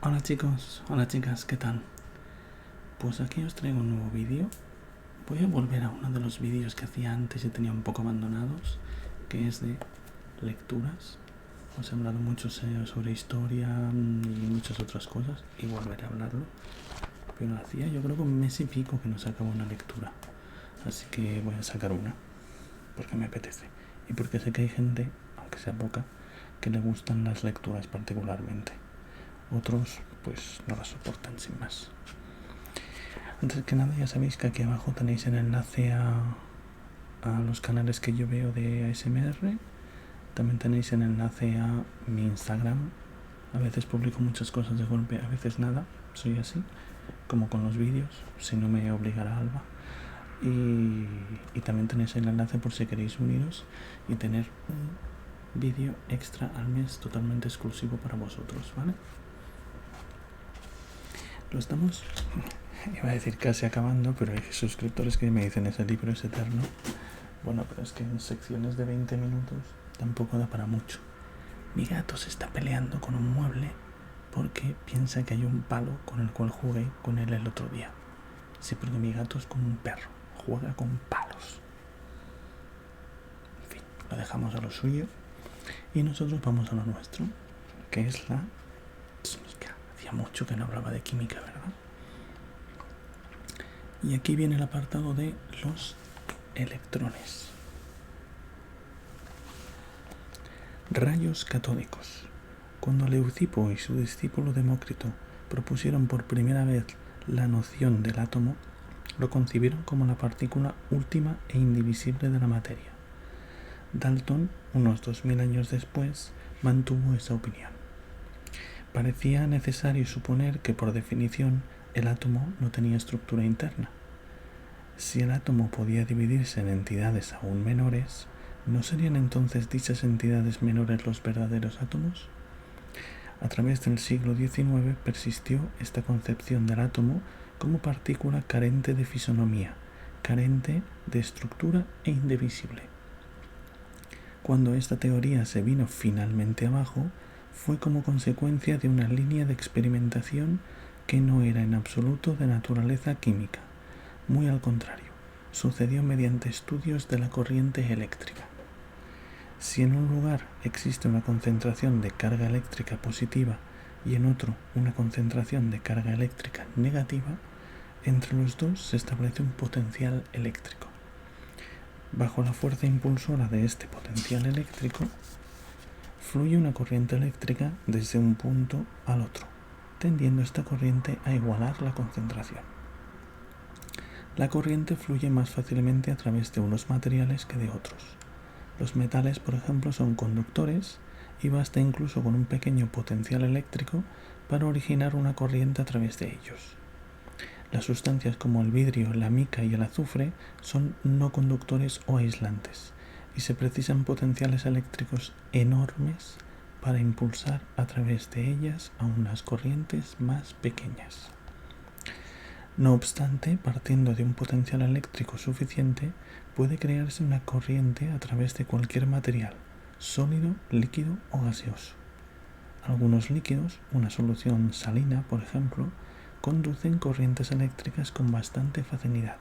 Hola chicos, hola chicas, ¿qué tal? Pues aquí os traigo un nuevo vídeo. Voy a volver a uno de los vídeos que hacía antes y tenía un poco abandonados, que es de lecturas. Os he hablado mucho sobre historia y muchas otras cosas y volveré a hablarlo. Pero hacía yo creo que un mes y pico que no sacaba una lectura. Así que voy a sacar una, porque me apetece. Y porque sé que hay gente, aunque sea poca, que le gustan las lecturas particularmente. Otros pues no las soportan sin más. Antes que nada ya sabéis que aquí abajo tenéis el enlace a los canales que yo veo de ASMR. También tenéis el enlace a mi Instagram. A veces publico muchas cosas de golpe, a veces nada. Soy así, como con los vídeos, si no me obligará Alba. Y también tenéis el enlace por si queréis uniros y tener un vídeo extra al mes totalmente exclusivo para vosotros, ¿vale? Lo estamos, iba a decir casi acabando, pero hay suscriptores que me dicen ese libro es eterno. Bueno, pero es que en secciones de 20 minutos tampoco da para mucho. Mi gato se está peleando con un mueble porque piensa que hay un palo con el cual jugué con él el otro día. Sí, porque mi gato es como un perro, juega con palos. En fin, lo dejamos a lo suyo y nosotros vamos a lo nuestro, que es la química. Hacía mucho que no hablaba de química, ¿verdad? Y aquí viene el apartado de los electrones. Rayos catódicos. Cuando Leucipo y su discípulo Demócrito propusieron por primera vez la noción del átomo, lo concibieron como la partícula última e indivisible de la materia. Dalton, unos 2000 años después, mantuvo esa opinión. Parecía necesario suponer que, por definición, el átomo no tenía estructura interna. Si el átomo podía dividirse en entidades aún menores, ¿no serían entonces dichas entidades menores los verdaderos átomos? A través del siglo XIX persistió esta concepción del átomo como partícula carente de fisonomía, carente de estructura e indivisible. Cuando esta teoría se vino finalmente abajo, fue como consecuencia de una línea de experimentación que no era en absoluto de naturaleza química. Muy al contrario, sucedió mediante estudios de la corriente eléctrica. Si en un lugar existe una concentración de carga eléctrica positiva y en otro una concentración de carga eléctrica negativa, entre los dos se establece un potencial eléctrico. Bajo la fuerza impulsora de este potencial eléctrico, fluye una corriente eléctrica desde un punto al otro, tendiendo esta corriente a igualar la concentración. La corriente fluye más fácilmente a través de unos materiales que de otros. Los metales, por ejemplo, son conductores y basta incluso con un pequeño potencial eléctrico para originar una corriente a través de ellos. Las sustancias como el vidrio, la mica y el azufre son no conductores o aislantes y se precisan potenciales eléctricos enormes para impulsar a través de ellas a unas corrientes más pequeñas. No obstante, partiendo de un potencial eléctrico suficiente, puede crearse una corriente a través de cualquier material, sólido, líquido o gaseoso. Algunos líquidos, una solución salina, por ejemplo, conducen corrientes eléctricas con bastante facilidad,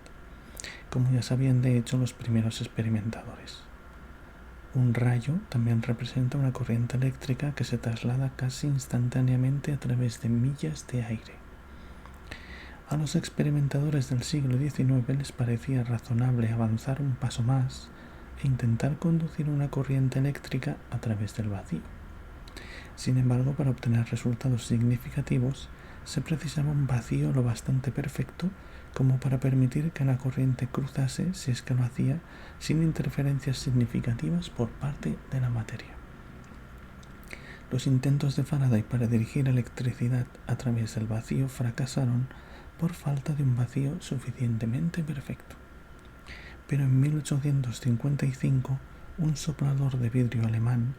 como ya sabían de hecho los primeros experimentadores. Un rayo también representa una corriente eléctrica que se traslada casi instantáneamente a través de millas de aire. A los experimentadores del siglo XIX les parecía razonable avanzar un paso más e intentar conducir una corriente eléctrica a través del vacío. Sin embargo, para obtener resultados significativos, se precisaba un vacío lo bastante perfecto como para permitir que la corriente cruzase, si es que lo hacía, sin interferencias significativas por parte de la materia. Los intentos de Faraday para dirigir electricidad a través del vacío fracasaron por falta de un vacío suficientemente perfecto. Pero en 1855, un soplador de vidrio alemán,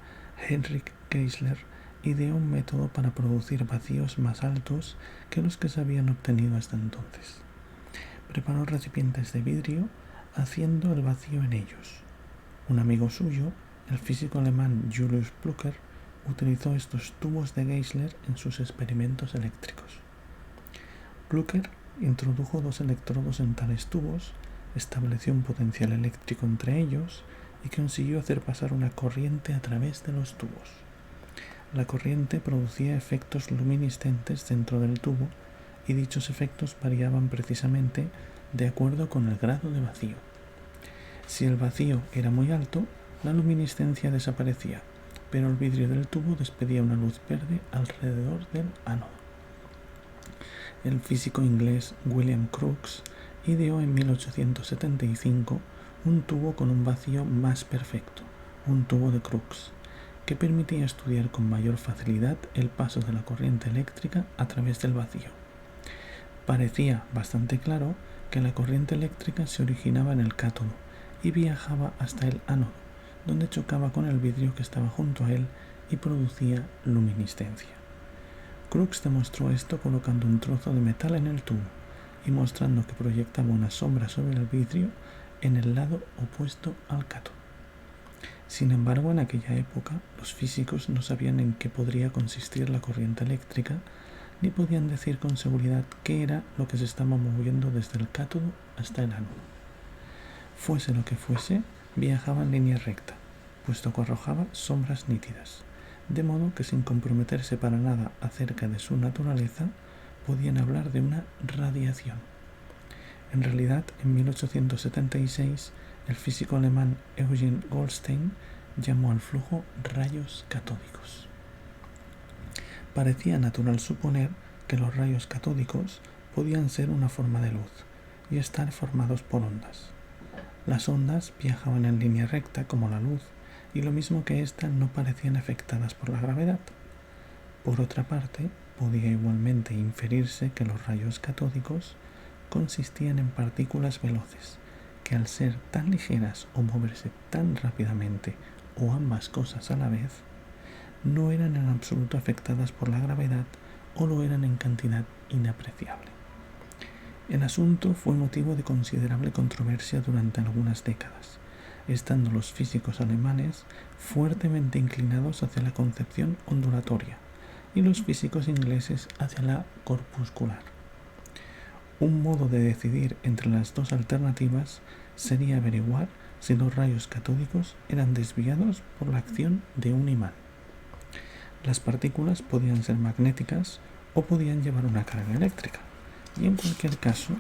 Heinrich Geissler, ideó un método para producir vacíos más altos que los que se habían obtenido hasta entonces. Preparó recipientes de vidrio, haciendo el vacío en ellos. Un amigo suyo, el físico alemán Julius Plücker, utilizó estos tubos de Geissler en sus experimentos eléctricos. Blücher introdujo 2 electrodos en tales tubos, estableció un potencial eléctrico entre ellos y consiguió hacer pasar una corriente a través de los tubos. La corriente producía efectos luminiscentes dentro del tubo y dichos efectos variaban precisamente de acuerdo con el grado de vacío. Si el vacío era muy alto, la luminiscencia desaparecía, pero el vidrio del tubo despedía una luz verde alrededor del ánodo. El físico inglés William Crookes ideó en 1875 un tubo con un vacío más perfecto, un tubo de Crookes, que permitía estudiar con mayor facilidad el paso de la corriente eléctrica a través del vacío. Parecía bastante claro que la corriente eléctrica se originaba en el cátodo y viajaba hasta el ánodo, donde chocaba con el vidrio que estaba junto a él y producía luminiscencia. Crookes demostró esto colocando un trozo de metal en el tubo y mostrando que proyectaba una sombra sobre el vidrio en el lado opuesto al cátodo. Sin embargo, en aquella época, los físicos no sabían en qué podría consistir la corriente eléctrica, ni podían decir con seguridad qué era lo que se estaba moviendo desde el cátodo hasta el ánodo. Fuese lo que fuese, viajaba en línea recta, puesto que arrojaba sombras nítidas, de modo que sin comprometerse para nada acerca de su naturaleza, podían hablar de una radiación. En realidad, en 1876, el físico alemán Eugen Goldstein llamó al flujo rayos catódicos. Parecía natural suponer que los rayos catódicos podían ser una forma de luz y estar formados por ondas. Las ondas viajaban en línea recta como la luz, y lo mismo que ésta no parecían afectadas por la gravedad. Por otra parte, podía igualmente inferirse que los rayos catódicos consistían en partículas veloces, que al ser tan ligeras o moverse tan rápidamente, o ambas cosas a la vez, no eran en absoluto afectadas por la gravedad o lo eran en cantidad inapreciable. El asunto fue motivo de considerable controversia durante algunas décadas, estando los físicos alemanes fuertemente inclinados hacia la concepción ondulatoria y los físicos ingleses hacia la corpuscular. Un modo de decidir entre las dos alternativas sería averiguar si los rayos catódicos eran desviados por la acción de un imán. Las partículas podían ser magnéticas o podían llevar una carga eléctrica, y en cualquier caso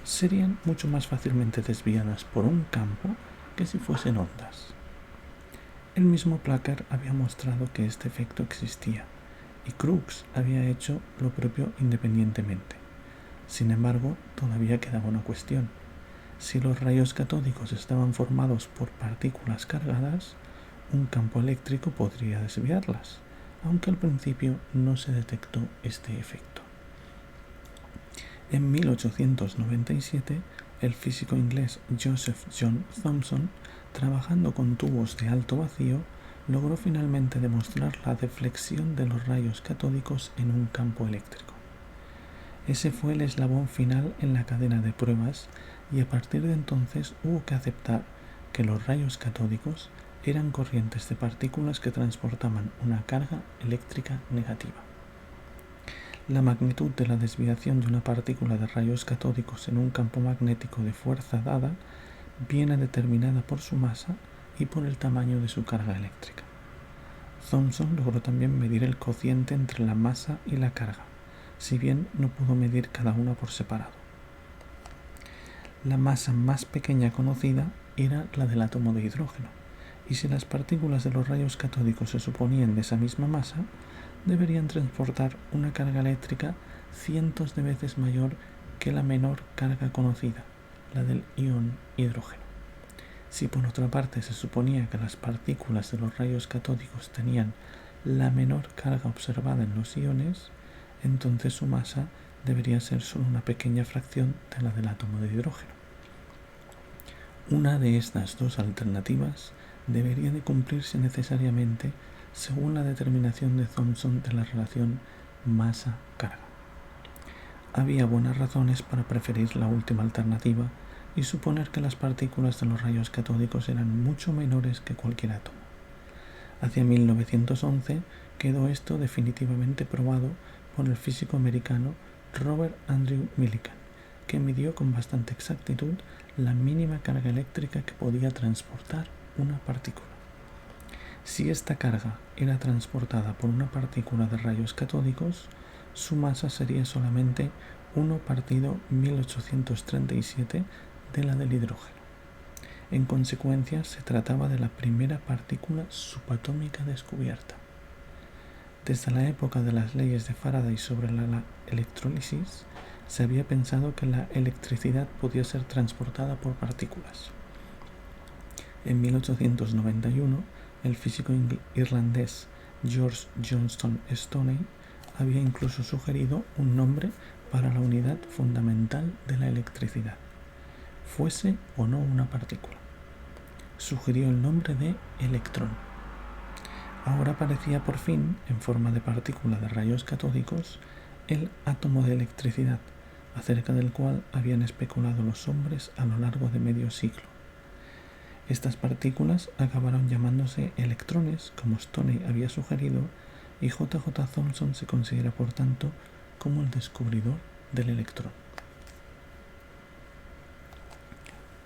serían mucho más fácilmente desviadas por un campo que si fuesen ondas. El mismo Placer había mostrado que este efecto existía, y Crookes había hecho lo propio independientemente. Sin embargo, todavía quedaba una cuestión. Si los rayos catódicos estaban formados por partículas cargadas, un campo eléctrico podría desviarlas, aunque al principio no se detectó este efecto. En 1897, el físico inglés Joseph John Thomson, trabajando con tubos de alto vacío, logró finalmente demostrar la deflexión de los rayos catódicos en un campo eléctrico. Ese fue el eslabón final en la cadena de pruebas, y a partir de entonces hubo que aceptar que los rayos catódicos eran corrientes de partículas que transportaban una carga eléctrica negativa. La magnitud de la desviación de una partícula de rayos catódicos en un campo magnético de fuerza dada viene determinada por su masa y por el tamaño de su carga eléctrica. Thomson logró también medir el cociente entre la masa y la carga, si bien no pudo medir cada una por separado. La masa más pequeña conocida era la del átomo de hidrógeno, y si las partículas de los rayos catódicos se suponían de esa misma masa, deberían transportar una carga eléctrica cientos de veces mayor que la menor carga conocida, la del ion hidrógeno. Si por otra parte se suponía que las partículas de los rayos catódicos tenían la menor carga observada en los iones, entonces su masa debería ser solo una pequeña fracción de la del átomo de hidrógeno. Una de estas dos alternativas debería de cumplirse necesariamente según la determinación de Thomson de la relación masa-carga. Había buenas razones para preferir la última alternativa y suponer que las partículas de los rayos catódicos eran mucho menores que cualquier átomo. Hacia 1911 quedó esto definitivamente probado por el físico americano Robert Andrew Millikan, que midió con bastante exactitud la mínima carga eléctrica que podía transportar una partícula. Si esta carga era transportada por una partícula de rayos catódicos, su masa sería solamente 1 partido 1837 de la del hidrógeno. En consecuencia, se trataba de la primera partícula subatómica descubierta. Desde la época de las leyes de Faraday sobre la electrólisis, se había pensado que la electricidad podía ser transportada por partículas. En 1891, el físico irlandés George Johnstone Stoney había incluso sugerido un nombre para la unidad fundamental de la electricidad, fuese o no una partícula. Sugirió el nombre de electrón. Ahora aparecía por fin, en forma de partícula de rayos catódicos, el átomo de electricidad, acerca del cual habían especulado los hombres a lo largo de medio siglo. Estas partículas acabaron llamándose electrones, como Stoney había sugerido, y J.J. Thomson se considera, por tanto, como el descubridor del electrón.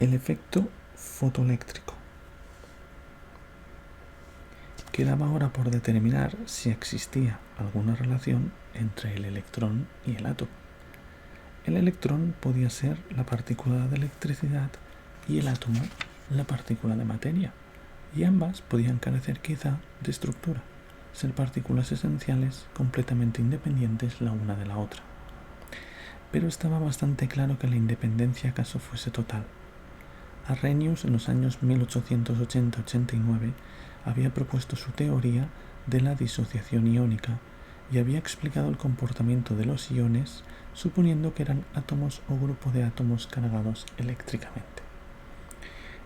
El efecto fotoeléctrico. Quedaba ahora por determinar si existía alguna relación entre el electrón y el átomo. El electrón podía ser la partícula de electricidad y el átomo la partícula de materia, y ambas podían carecer quizá de estructura, ser partículas esenciales completamente independientes la una de la otra. Pero estaba bastante claro que la independencia acaso fuese total. Arrhenius, en los años 1880-89, había propuesto su teoría de la disociación iónica y había explicado el comportamiento de los iones suponiendo que eran átomos o grupo de átomos cargados eléctricamente.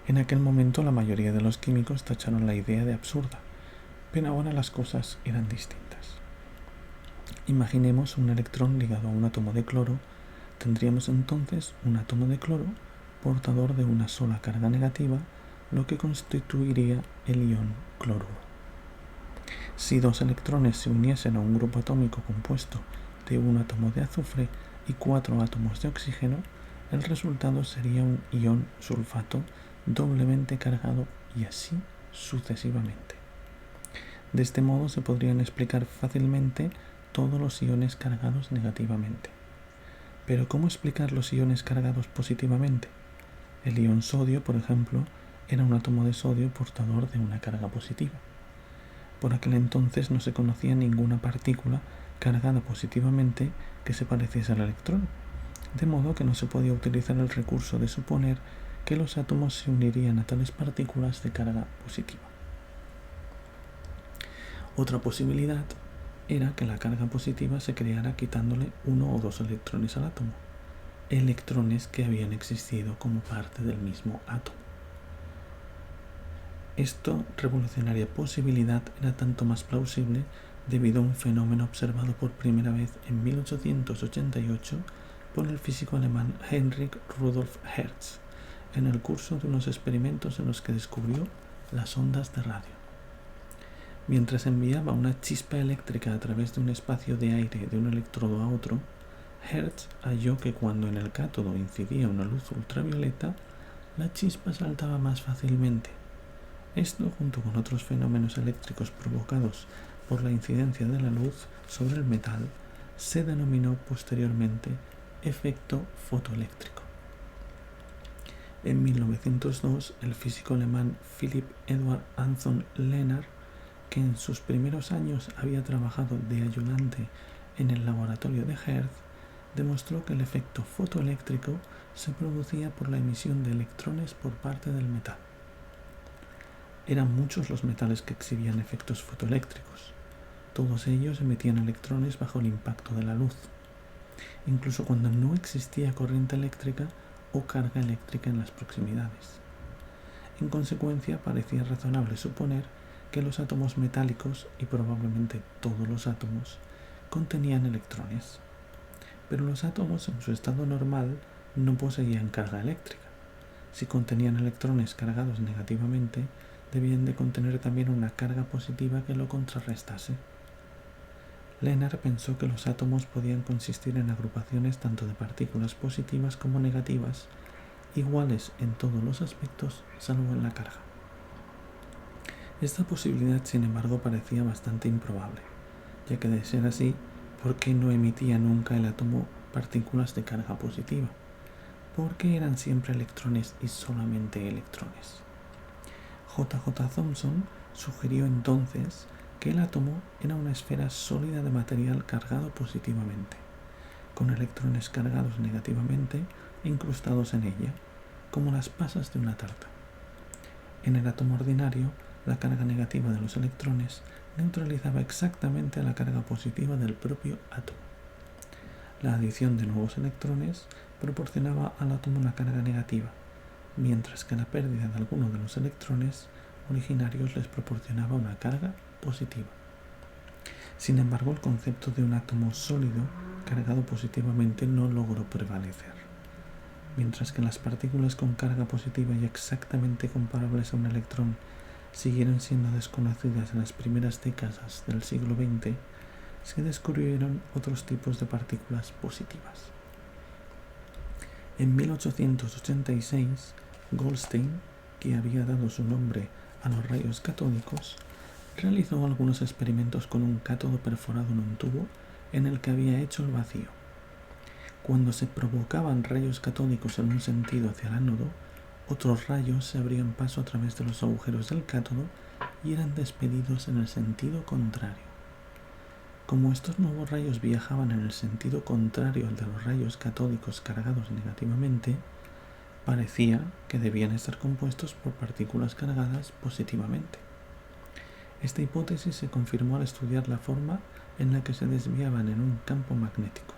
En aquel momento la mayoría de los químicos tacharon la idea de absurda, pero ahora las cosas eran distintas. Imaginemos un electrón ligado a un átomo de cloro. Tendríamos entonces un átomo de cloro portador de una sola carga negativa, lo que constituiría el ion cloruro. Si dos electrones se uniesen a un grupo atómico compuesto de un átomo de azufre y 4 átomos de oxígeno, el resultado sería un ion sulfato doblemente cargado y así sucesivamente. De este modo se podrían explicar fácilmente todos los iones cargados negativamente. Pero ¿cómo explicar los iones cargados positivamente? El ion sodio, por ejemplo, era un átomo de sodio portador de una carga positiva. Por aquel entonces no se conocía ninguna partícula cargada positivamente que se pareciese al electrón, de modo que no se podía utilizar el recurso de suponer que los átomos se unirían a tales partículas de carga positiva. Otra posibilidad era que la carga positiva se creara quitándole 1 o 2 electrones al átomo, electrones que habían existido como parte del mismo átomo. Esta revolucionaria posibilidad era tanto más plausible debido a un fenómeno observado por primera vez en 1888 por el físico alemán Heinrich Rudolf Hertz, en el curso de unos experimentos en los que descubrió las ondas de radio. Mientras enviaba una chispa eléctrica a través de un espacio de aire de un electrodo a otro, Hertz halló que cuando en el cátodo incidía una luz ultravioleta, la chispa saltaba más fácilmente. Esto, junto con otros fenómenos eléctricos provocados por la incidencia de la luz sobre el metal, se denominó posteriormente efecto fotoeléctrico. En 1902, el físico alemán Philipp Eduard Anton Lennart, que en sus primeros años había trabajado de ayudante en el laboratorio de Hertz, demostró que el efecto fotoeléctrico se producía por la emisión de electrones por parte del metal. Eran muchos los metales que exhibían efectos fotoeléctricos. Todos ellos emitían electrones bajo el impacto de la luz, incluso cuando no existía corriente eléctrica o carga eléctrica en las proximidades. En consecuencia, parecía razonable suponer que los átomos metálicos, y probablemente todos los átomos, contenían electrones. Pero los átomos en su estado normal no poseían carga eléctrica. Si contenían electrones cargados negativamente, debían de contener también una carga positiva que lo contrarrestase. Lennart pensó que los átomos podían consistir en agrupaciones tanto de partículas positivas como negativas, iguales en todos los aspectos salvo en la carga. Esta posibilidad, sin embargo, parecía bastante improbable, ya que de ser así, ¿por qué no emitía nunca el átomo partículas de carga positiva? ¿Por qué eran siempre electrones y solamente electrones? J.J. Thomson sugirió entonces que el átomo era una esfera sólida de material cargado positivamente, con electrones cargados negativamente incrustados en ella, como las pasas de una tarta. En el átomo ordinario, la carga negativa de los electrones neutralizaba exactamente la carga positiva del propio átomo. La adición de nuevos electrones proporcionaba al átomo una carga negativa, mientras que la pérdida de alguno de los electrones originarios les proporcionaba una carga positiva. Sin embargo, el concepto de un átomo sólido cargado positivamente no logró prevalecer. Mientras que las partículas con carga positiva y exactamente comparables a un electrón siguieron siendo desconocidas en las primeras décadas del siglo XX, se descubrieron otros tipos de partículas positivas. En 1886, Goldstein, que había dado su nombre a los rayos catódicos, realizó algunos experimentos con un cátodo perforado en un tubo en el que había hecho el vacío. Cuando se provocaban rayos catódicos en un sentido hacia el ánodo, otros rayos se abrían paso a través de los agujeros del cátodo y eran despedidos en el sentido contrario. Como estos nuevos rayos viajaban en el sentido contrario al de los rayos catódicos cargados negativamente, parecía que debían estar compuestos por partículas cargadas positivamente. Esta hipótesis se confirmó al estudiar la forma en la que se desviaban en un campo magnético.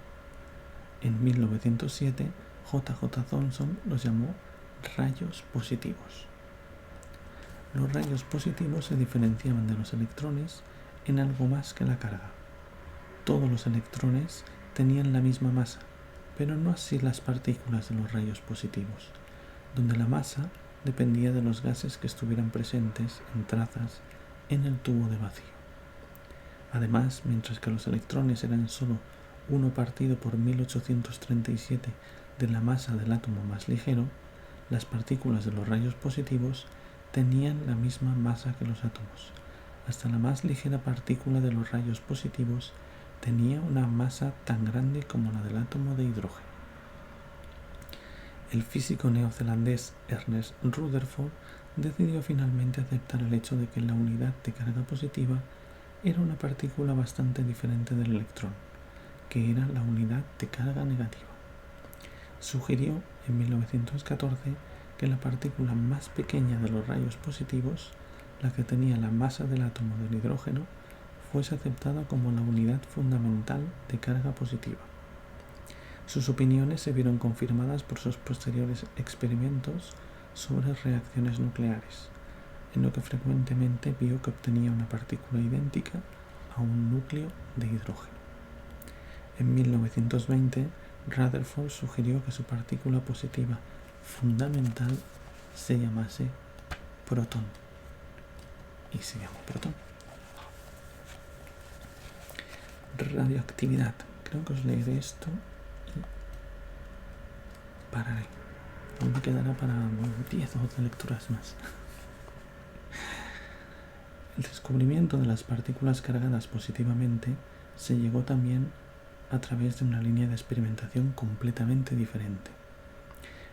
En 1907, J.J. Thomson los llamó rayos positivos. Los rayos positivos se diferenciaban de los electrones en algo más que la carga. Todos los electrones tenían la misma masa, pero no así las partículas de los rayos positivos, donde la masa dependía de los gases que estuvieran presentes en trazas en el tubo de vacío. Además, mientras que los electrones eran solo 1 partido por 1837 de la masa del átomo más ligero, las partículas de los rayos positivos tenían la misma masa que los átomos. Hasta la más ligera partícula de los rayos positivos tenía una masa tan grande como la del átomo de hidrógeno. El físico neozelandés Ernest Rutherford decidió finalmente aceptar el hecho de que la unidad de carga positiva era una partícula bastante diferente del electrón, que era la unidad de carga negativa. Sugirió en 1914 que la partícula más pequeña de los rayos positivos, la que tenía la masa del átomo del hidrógeno, fuese aceptada como la unidad fundamental de carga positiva. Sus opiniones se vieron confirmadas por sus posteriores experimentos sobre reacciones nucleares, en lo que frecuentemente vio que obtenía una partícula idéntica a un núcleo de hidrógeno. En 1920, Rutherford sugirió que su partícula positiva fundamental se llamase protón, y se llamó protón. Radioactividad. Creo que os leeré esto y pararé. Aún me quedará para 10 o 12 lecturas más. El descubrimiento de las partículas cargadas positivamente se llegó también a través de una línea de experimentación completamente diferente.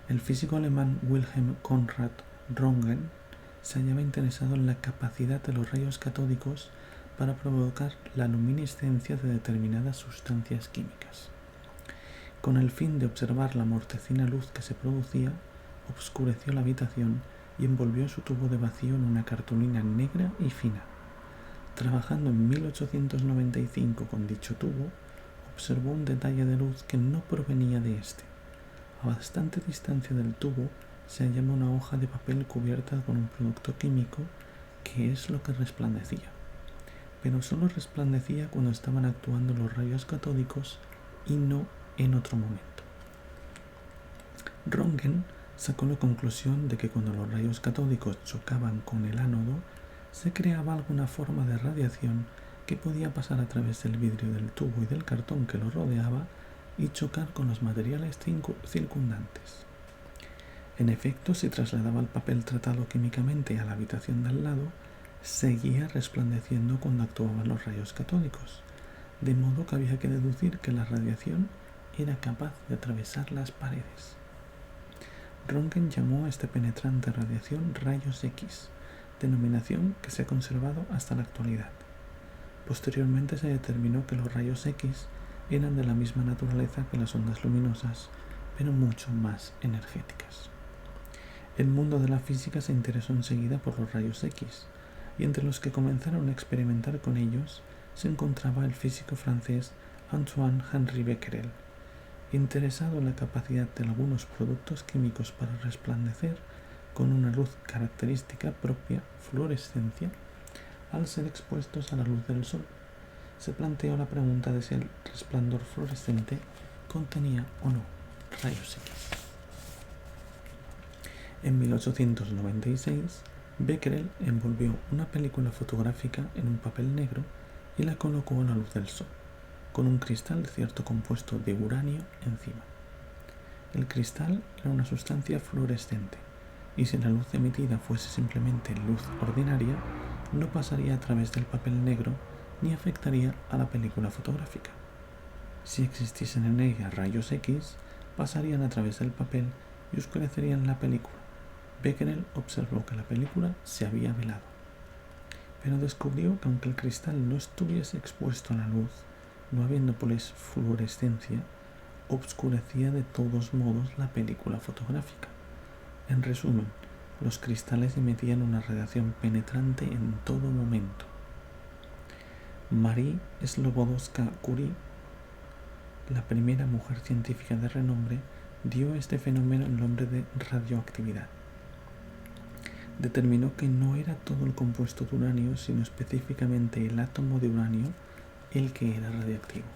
El físico alemán Wilhelm Conrad Röntgen se hallaba interesado en la capacidad de los rayos catódicos para provocar la luminiscencia de determinadas sustancias químicas. Con el fin de observar la mortecina luz que se producía, obscureció la habitación y envolvió su tubo de vacío en una cartulina negra y fina. Trabajando en 1895 con dicho tubo, observó un detalle de luz que no provenía de este. A bastante distancia del tubo se hallaba una hoja de papel cubierta con un producto químico que es lo que resplandecía. Pero solo resplandecía cuando estaban actuando los rayos catódicos y no en otro momento. Röntgen sacó la conclusión de que cuando los rayos catódicos chocaban con el ánodo, se creaba alguna forma de radiación que podía pasar a través del vidrio del tubo y del cartón que lo rodeaba y chocar con los materiales circundantes. En efecto, si trasladaba el papel tratado químicamente a la habitación de al lado, seguía resplandeciendo cuando actuaban los rayos catódicos, de modo que había que deducir que la radiación era capaz de atravesar las paredes. Röntgen llamó a este penetrante radiación rayos X, denominación que se ha conservado hasta la actualidad. Posteriormente se determinó que los rayos X eran de la misma naturaleza que las ondas luminosas, pero mucho más energéticas. El mundo de la física se interesó enseguida por los rayos X, y entre los que comenzaron a experimentar con ellos se encontraba el físico francés Antoine-Henri Becquerel, interesado en la capacidad de algunos productos químicos para resplandecer con una luz característica propia, fluorescencia, al ser expuestos a la luz del sol. Se planteó la pregunta de si el resplandor fluorescente contenía o no rayos X. En 1896, Becquerel envolvió una película fotográfica en un papel negro y la colocó a la luz del sol, con un cristal de cierto compuesto de uranio encima. El cristal era una sustancia fluorescente, y si la luz emitida fuese simplemente luz ordinaria, no pasaría a través del papel negro ni afectaría a la película fotográfica. Si existiesen en ella rayos X, pasarían a través del papel y oscurecerían la película. Becquerel observó que la película se había velado, pero descubrió que aunque el cristal no estuviese expuesto a la luz, no habiendo pues fluorescencia, obscurecía de todos modos la película fotográfica. En resumen, los cristales emitían una radiación penetrante en todo momento. Marie Slobodska-Curie, la primera mujer científica de renombre, dio a este fenómeno el nombre de radioactividad. Determinó que no era todo el compuesto de uranio, sino específicamente el átomo de uranio el que era radiactivo.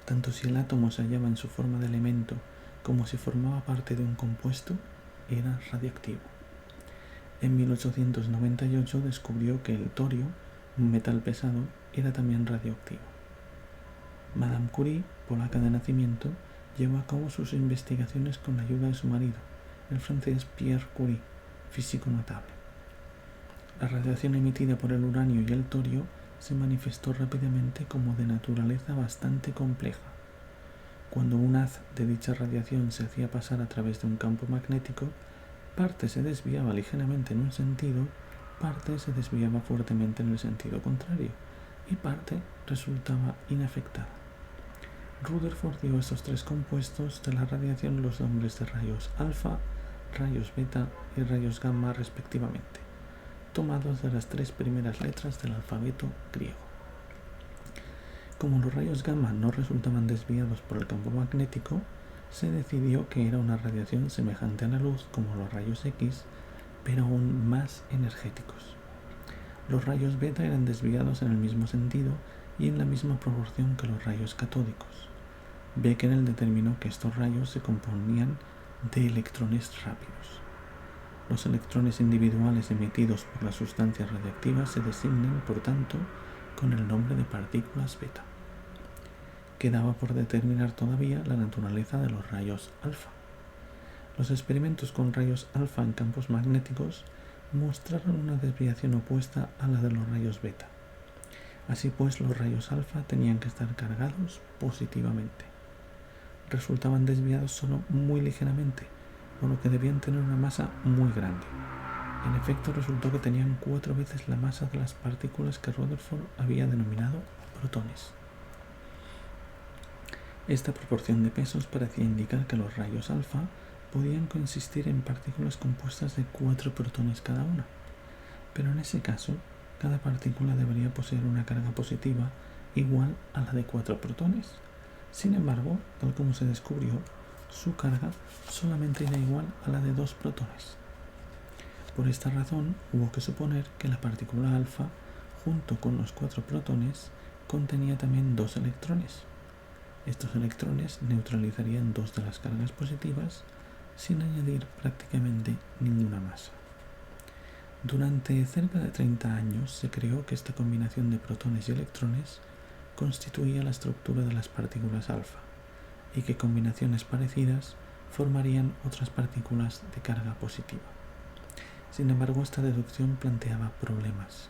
Tanto si el átomo se hallaba en su forma de elemento como si formaba parte de un compuesto, era radiactivo. En 1898 descubrió que el torio, un metal pesado, era también radioactivo. Madame Curie, polaca de nacimiento, llevó a cabo sus investigaciones con la ayuda de su marido, el francés Pierre Curie, físico notable. La radiación emitida por el uranio y el torio se manifestó rápidamente como de naturaleza bastante compleja. Cuando un haz de dicha radiación se hacía pasar a través de un campo magnético, parte se desviaba ligeramente en un sentido, parte se desviaba fuertemente en el sentido contrario, y parte resultaba inafectada. Rutherford dio a estos tres compuestos de la radiación los nombres de rayos alfa, rayos beta y rayos gamma respectivamente, tomados de las tres primeras letras del alfabeto griego. Como los rayos gamma no resultaban desviados por el campo magnético, se decidió que era una radiación semejante a la luz como los rayos X, pero aún más energéticos. Los rayos beta eran desviados en el mismo sentido y en la misma proporción que los rayos catódicos. Becquerel determinó que estos rayos se componían de electrones rápidos. Los electrones individuales emitidos por las sustancias radiactivas se designan, por tanto, con el nombre de partículas beta. Quedaba por determinar todavía la naturaleza de los rayos alfa. Los experimentos con rayos alfa en campos magnéticos mostraron una desviación opuesta a la de los rayos beta. Así pues, los rayos alfa tenían que estar cargados positivamente. Resultaban desviados solo muy ligeramente, por lo que debían tener una masa muy grande. En efecto, resultó que tenían 4 veces la masa de las partículas que Rutherford había denominado protones. Esta proporción de pesos parecía indicar que los rayos alfa podían consistir en partículas compuestas de 4 protones cada una, pero en ese caso, cada partícula debería poseer una carga positiva igual a la de 4 protones. Sin embargo, tal como se descubrió, su carga solamente era igual a la de 2 protones. Por esta razón, hubo que suponer que la partícula alfa, junto con los 4 protones, contenía también 2 electrones. Estos electrones neutralizarían 2 de las cargas positivas sin añadir prácticamente ninguna masa. Durante cerca de 30 años se creó que esta combinación de protones y electrones constituía la estructura de las partículas alfa y que combinaciones parecidas formarían otras partículas de carga positiva. Sin embargo, esta deducción planteaba problemas.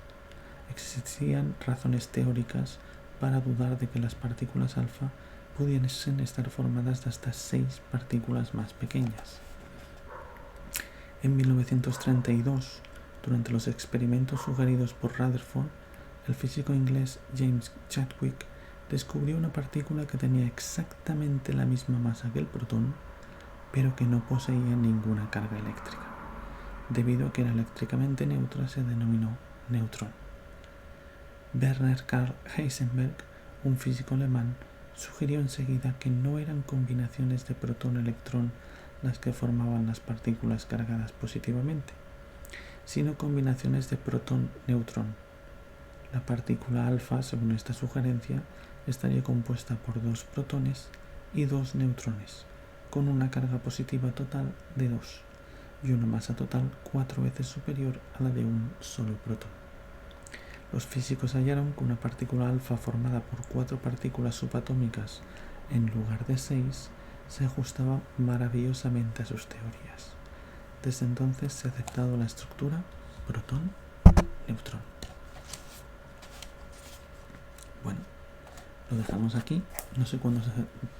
Existían razones teóricas para dudar de que las partículas alfa pudiesen estar formadas de hasta 6 partículas más pequeñas. En 1932, durante los experimentos sugeridos por Rutherford, el físico inglés James Chadwick descubrió una partícula que tenía exactamente la misma masa que el protón, pero que no poseía ninguna carga eléctrica. Debido a que era eléctricamente neutra, se denominó neutrón. Werner Karl Heisenberg, un físico alemán, sugirió enseguida que no eran combinaciones de protón-electrón las que formaban las partículas cargadas positivamente, sino combinaciones de protón-neutrón. La partícula alfa, según esta sugerencia, estaría compuesta por 2 protones y 2 neutrones, con una carga positiva total de 2 y una masa total 4 veces superior a la de un solo protón. Los físicos hallaron que una partícula alfa formada por 4 partículas subatómicas en lugar de 6 se ajustaba maravillosamente a sus teorías. Desde entonces se ha aceptado la estructura protón-neutrón. Bueno, lo dejamos aquí. No sé cuándo se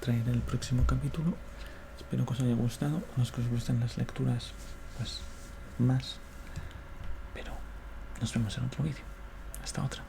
traerá el próximo capítulo. Espero que os haya gustado. A los que os gusten las lecturas, pues más. Pero nos vemos en otro vídeo. Hasta otra.